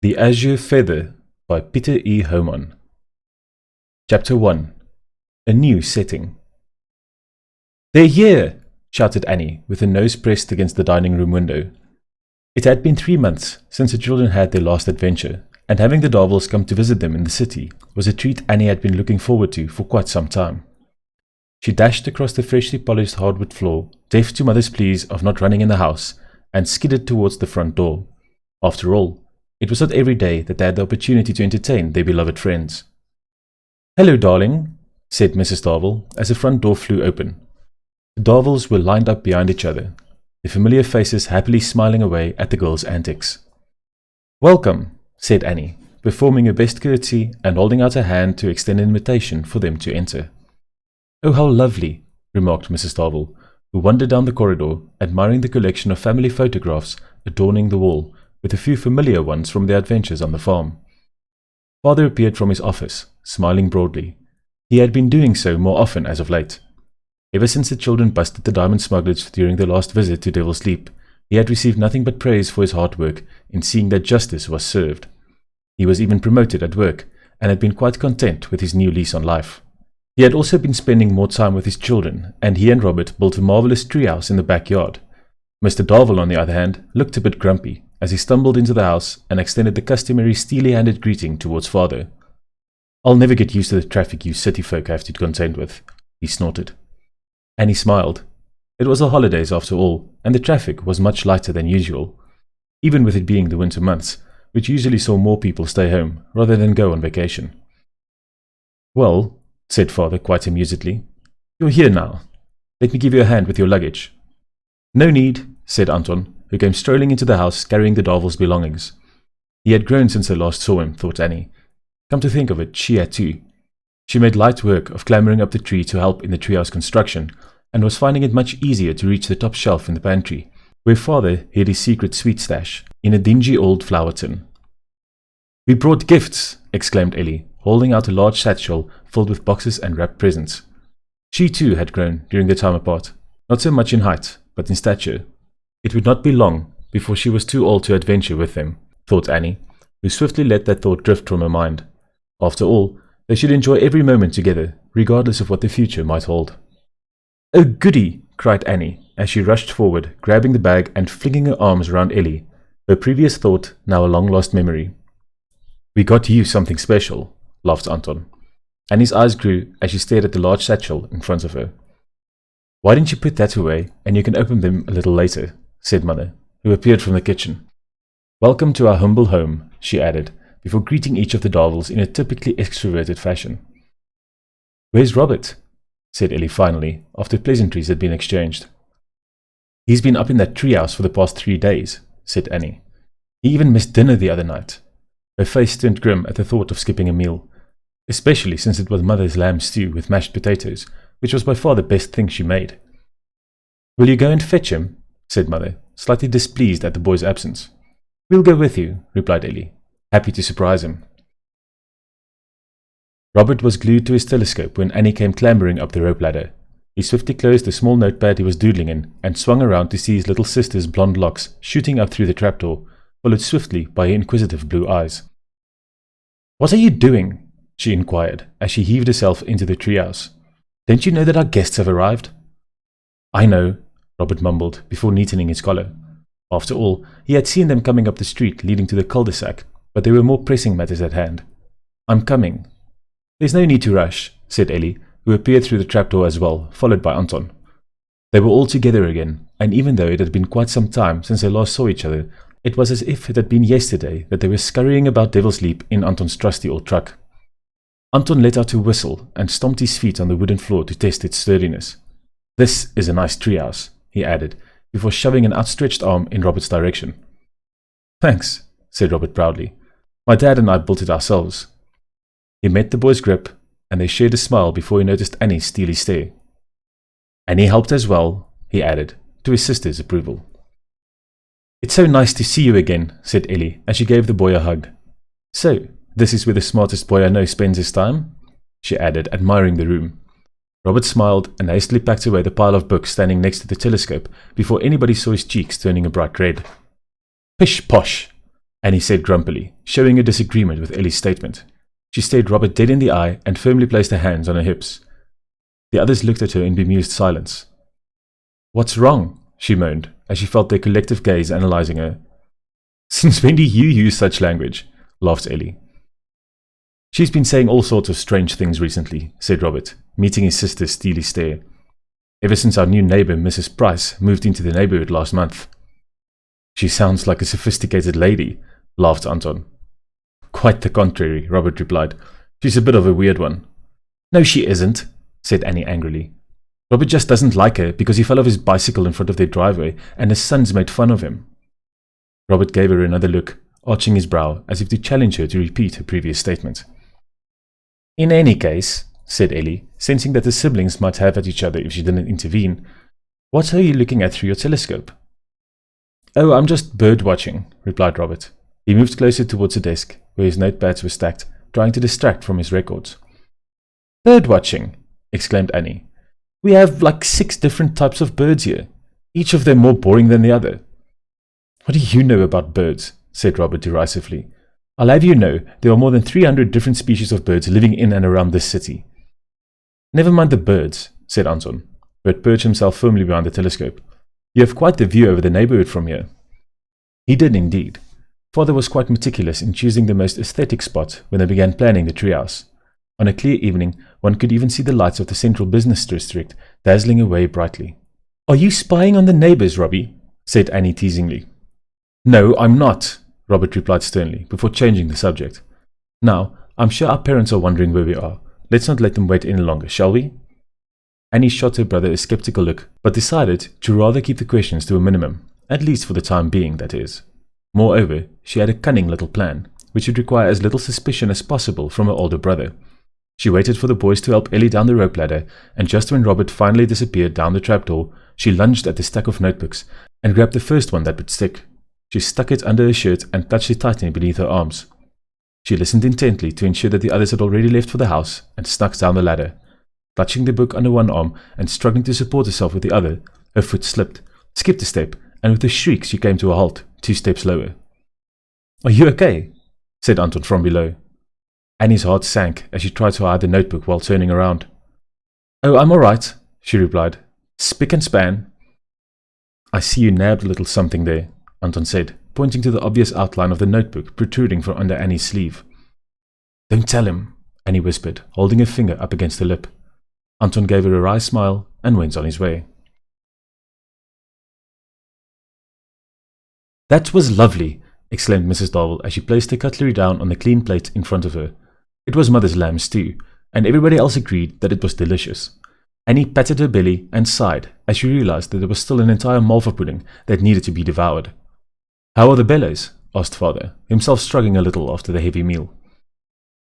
The Azure Feather by Pieter E Haumann. Chapter 1. A New Setting. "They're here!" shouted Annie, with her nose pressed against the dining room window. It had been 3 months since the children had their last adventure, and having the Darvils come to visit them in the city was a treat Annie had been looking forward to for quite some time. She dashed across the freshly polished hardwood floor, deaf to Mother's pleas of not running in the house, and skidded towards the front door. After all, it was not every day that they had the opportunity to entertain their beloved friends. "Hello, darling," said Mrs. Darvil as the front door flew open. The Darvils were lined up behind each other, their familiar faces happily smiling away at the girls' antics. "Welcome," said Annie, performing her best curtsy and holding out her hand to extend an invitation for them to enter. "Oh, how lovely," remarked Mrs. Darvil, who wandered down the corridor, admiring the collection of family photographs adorning the wall, with a few familiar ones from their adventures on the farm. Father appeared from his office, smiling broadly. He had been doing so more often as of late. Ever since the children busted the diamond smugglers during their last visit to Devil's Leap, he had received nothing but praise for his hard work in seeing that justice was served. He was even promoted at work, and had been quite content with his new lease on life. He had also been spending more time with his children, and he and Robert built a marvellous treehouse in the backyard. Mr. Darvil, on the other hand, looked a bit grumpy as he stumbled into the house and extended the customary steely-handed greeting towards Father. "I'll never get used to the traffic you city folk have to contend with," he snorted. Annie smiled. It was the holidays after all, and the traffic was much lighter than usual, even with it being the winter months, which usually saw more people stay home rather than go on vacation. "Well," said Father quite amusedly, "you're here now. Let me give you a hand with your luggage." "No need," said Anton, who came strolling into the house carrying the Darvils' belongings. He had grown since they last saw him, thought Annie. Come to think of it, she had too. She made light work of clambering up the tree to help in the treehouse construction, and was finding it much easier to reach the top shelf in the pantry, where Father hid his secret sweet stash, in a dingy old flour tin. "We brought gifts!" exclaimed Ellie, holding out a large satchel filled with boxes and wrapped presents. She too had grown during their time apart, not so much in height, but in stature. It would not be long before she was too old to adventure with them, thought Annie, who swiftly let that thought drift from her mind. After all, they should enjoy every moment together, regardless of what the future might hold. "Oh, goody!" cried Annie, as she rushed forward, grabbing the bag and flinging her arms around Ellie, her previous thought now a long-lost memory. "We got you something special," laughed Anton. Annie's eyes grew as she stared at the large satchel in front of her. "Why didn't you put that away, and you can open them a little later," said Mother, who appeared from the kitchen. "Welcome to our humble home," she added, before greeting each of the Darvils in a typically extroverted fashion. "Where's Robert?" said Ellie finally, after pleasantries had been exchanged. "He's been up in that treehouse for the past 3 days," said Annie. "He even missed dinner the other night." Her face turned grim at the thought of skipping a meal, especially since it was Mother's lamb stew with mashed potatoes, which was by far the best thing she made. "Will you go and fetch him?" said Mother, slightly displeased at the boy's absence. "We'll go with you," replied Ellie, happy to surprise him. Robert was glued to his telescope when Annie came clambering up the rope ladder. He swiftly closed the small notepad he was doodling in and swung around to see his little sister's blonde locks shooting up through the trapdoor, followed swiftly by her inquisitive blue eyes. "What are you doing?" she inquired as she heaved herself into the treehouse. "Don't you know that our guests have arrived?" "I know," Robert mumbled before neatening his collar. After all, he had seen them coming up the street leading to the cul-de-sac, but there were more pressing matters at hand. "I'm coming." "There's no need to rush," said Ellie, who appeared through the trapdoor as well, followed by Anton. They were all together again, and even though it had been quite some time since they last saw each other, it was as if it had been yesterday that they were scurrying about Devil's Leap in Anton's trusty old truck. Anton let out a whistle and stomped his feet on the wooden floor to test its sturdiness. "This is a nice treehouse," he added, before shoving an outstretched arm in Robert's direction. "Thanks," said Robert proudly. "My dad and I built it ourselves." He met the boy's grip, and they shared a smile before he noticed Annie's steely stare. "Annie helped as well," he added, to his sister's approval. "It's so nice to see you again," said Ellie, as she gave the boy a hug. "So, this is where the smartest boy I know spends his time?" she added, admiring the room. Robert smiled and hastily packed away the pile of books standing next to the telescope before anybody saw his cheeks turning a bright red. "Pish posh!" Annie said grumpily, showing a disagreement with Ellie's statement. She stared Robert dead in the eye and firmly placed her hands on her hips. The others looked at her in bemused silence. "What's wrong?" she moaned, as she felt their collective gaze analysing her. "Since when do you use such language?" laughed Ellie. "She's been saying all sorts of strange things recently," said Robert, meeting his sister's steely stare. "Ever since our new neighbour, Mrs. Price, moved into the neighbourhood last month." "She sounds like a sophisticated lady," laughed Anton. "Quite the contrary," Robert replied. "She's a bit of a weird one." "No, she isn't," said Annie angrily. "Robert just doesn't like her because he fell off his bicycle in front of their driveway and his sons made fun of him." Robert gave her another look, arching his brow as if to challenge her to repeat her previous statement. "In any case," said Ellie, sensing that the siblings might have at each other if she didn't intervene, "what are you looking at through your telescope?" "Oh, I'm just bird watching," replied Robert. He moved closer towards the desk, where his notepads were stacked, trying to distract from his records. "Bird watching?" exclaimed Annie. "We have like 6 different types of birds here, each of them more boring than the other." "What do you know about birds?" said Robert derisively. "I'll have you know there are more than 300 different species of birds living in and around this city." "Never mind the birds," said Anton, who had perched himself firmly behind the telescope. "You have quite the view over the neighbourhood from here." He did indeed. Father was quite meticulous in choosing the most aesthetic spot when they began planning the treehouse. On a clear evening, one could even see the lights of the central business district dazzling away brightly. "Are you spying on the neighbours, Robbie?" said Annie teasingly. "No, I'm not," Robert replied sternly, before changing the subject. "Now, I'm sure our parents are wondering where we are. Let's not let them wait any longer, shall we?" Annie shot her brother a sceptical look, but decided to rather keep the questions to a minimum, at least for the time being, that is. Moreover, she had a cunning little plan, which would require as little suspicion as possible from her older brother. She waited for the boys to help Ellie down the rope ladder, and just when Robert finally disappeared down the trapdoor, she lunged at the stack of notebooks and grabbed the first one that would stick. She stuck it under her shirt and touched it tightly beneath her arms. She listened intently to ensure that the others had already left for the house and snuck down the ladder. Clutching the book under one arm and struggling to support herself with the other, her foot slipped, skipped a step, and with a shriek she came to a halt, 2 steps lower. "Are you okay?" said Anton from below. Annie's heart sank as she tried to hide the notebook while turning around. "Oh, I'm all right," she replied. "Spick and span." "I see you nabbed a little something there," Anton said, pointing to the obvious outline of the notebook protruding from under Annie's sleeve. "Don't tell him," Annie whispered, holding her finger up against her lip. Anton gave her a wry smile and went on his way. "That was lovely," exclaimed Mrs. Darvil as she placed her cutlery down on the clean plate in front of her. It was Mother's lamb stew, and everybody else agreed that it was delicious. Annie patted her belly and sighed as she realized that there was still an entire malva pudding that needed to be devoured. "How are the Bellows?" asked Father, himself struggling a little after the heavy meal.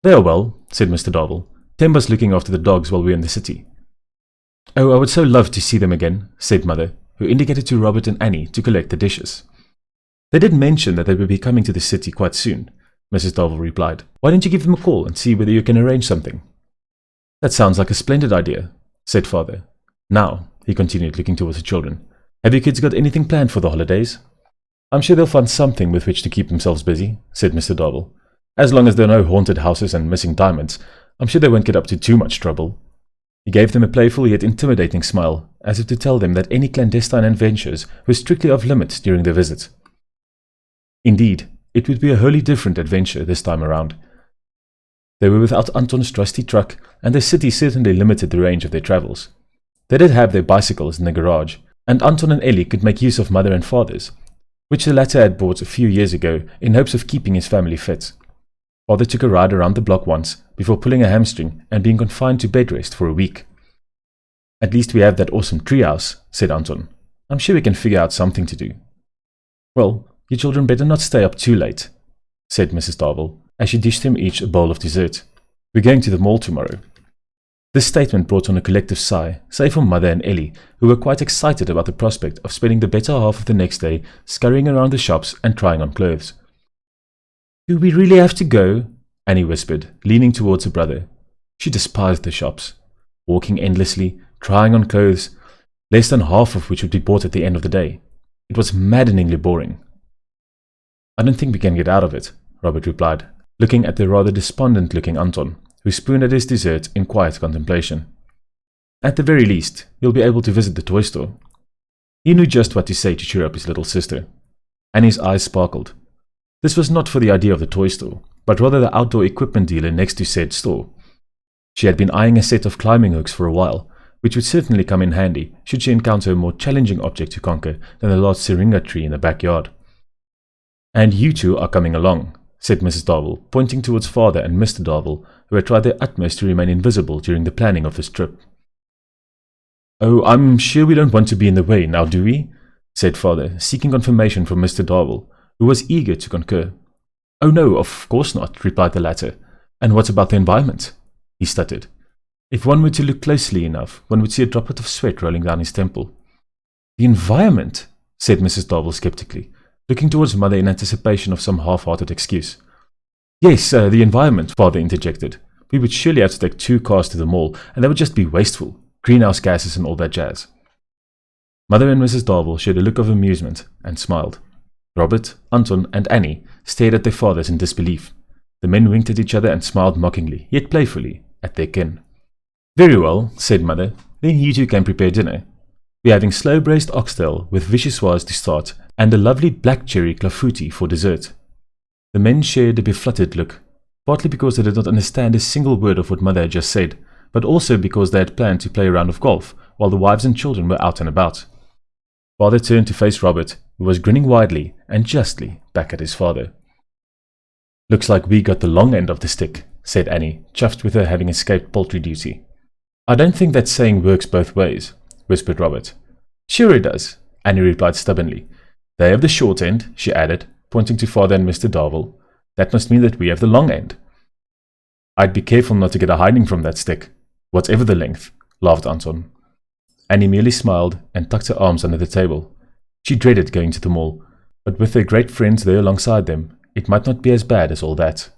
"They are well," said Mr. Darvil. "Temba's looking after the dogs while we're in the city." "Oh, I would so love to see them again," said Mother, who indicated to Robert and Annie to collect the dishes. "They did mention that they would be coming to the city quite soon," Mrs. Darvil replied. "Why don't you give them a call and see whether you can arrange something?" "That sounds like a splendid idea," said Father. "Now," he continued, looking towards the children, "have you kids got anything planned for the holidays?" "I'm sure they'll find something with which to keep themselves busy," said Mr. Darvil. "As long as there are no haunted houses and missing diamonds, I'm sure they won't get up to too much trouble." He gave them a playful yet intimidating smile, as if to tell them that any clandestine adventures were strictly off limits during their visit. Indeed, it would be a wholly different adventure this time around. They were without Anton's trusty truck, and the city certainly limited the range of their travels. They did have their bicycles in the garage, and Anton and Ellie could make use of Mother and Father's, which the latter had bought a few years ago in hopes of keeping his family fit. Father took a ride around the block once, before pulling a hamstring and being confined to bed rest for a week. "At least we have that awesome treehouse," said Anton. "I'm sure we can figure out something to do." "Well, you children better not stay up too late," said Mrs. Darvil, as she dished them each a bowl of dessert. "We're going to the mall tomorrow." This statement brought on a collective sigh, save for Mother and Ellie, who were quite excited about the prospect of spending the better half of the next day scurrying around the shops and trying on clothes. "Do we really have to go?" Annie whispered, leaning towards her brother. She despised the shops. Walking endlessly, trying on clothes, less than half of which would be bought at the end of the day. It was maddeningly boring. I don't think we can get out of it, Robert replied, looking at the rather despondent-looking Anton, who spooned at his dessert in quiet contemplation. At the very least, you'll be able to visit the toy store. He knew just what to say to cheer up his little sister. Annie's eyes sparkled. This was not for the idea of the toy store, but rather the outdoor equipment dealer next to said store. She had been eyeing a set of climbing hooks for a while, which would certainly come in handy should she encounter a more challenging object to conquer than the large syringa tree in the backyard. And you two are coming along, said Mrs. Darvil, pointing towards Father and Mr. Darvil, who had tried their utmost to remain invisible during the planning of this trip. Oh, I'm sure we don't want to be in the way, now do we? Said Father, seeking confirmation from Mr. Darvil, who was eager to concur. Oh no, of course not, replied the latter. And what about the environment? He stuttered. If one were to look closely enough, one would see a droplet of sweat rolling down his temple. The environment, said Mrs. Darvil skeptically, looking towards Mother in anticipation of some half-hearted excuse. Yes, the environment, Father interjected. We would surely have to take 2 cars to the mall, and that would just be wasteful. Greenhouse gases and all that jazz. Mother and Mrs. Darvil showed a look of amusement and smiled. Robert, Anton, and Annie stared at their fathers in disbelief. The men winked at each other and smiled mockingly, yet playfully, at their kin. Very well, said Mother. Then you two can prepare dinner. We're having slow-braised oxtail with vichyssoise to start and a lovely black cherry clafouti for dessert. The men shared a befuddled look, partly because they did not understand a single word of what Mother had just said, but also because they had planned to play a round of golf while the wives and children were out and about. Father turned to face Robert, who was grinning widely and justly back at his father. Looks like we got the long end of the stick, said Annie, chuffed with her having escaped poultry duty. I don't think that saying works both ways, whispered Robert. Sure it does, Annie replied stubbornly. They have the short end, she added, pointing to Father and Mr. Darvil. That must mean that we have the long end. I'd be careful not to get a hiding from that stick, whatever the length, laughed Anton. Annie merely smiled and tucked her arms under the table. She dreaded going to the mall, but with their great friends there alongside them, it might not be as bad as all that.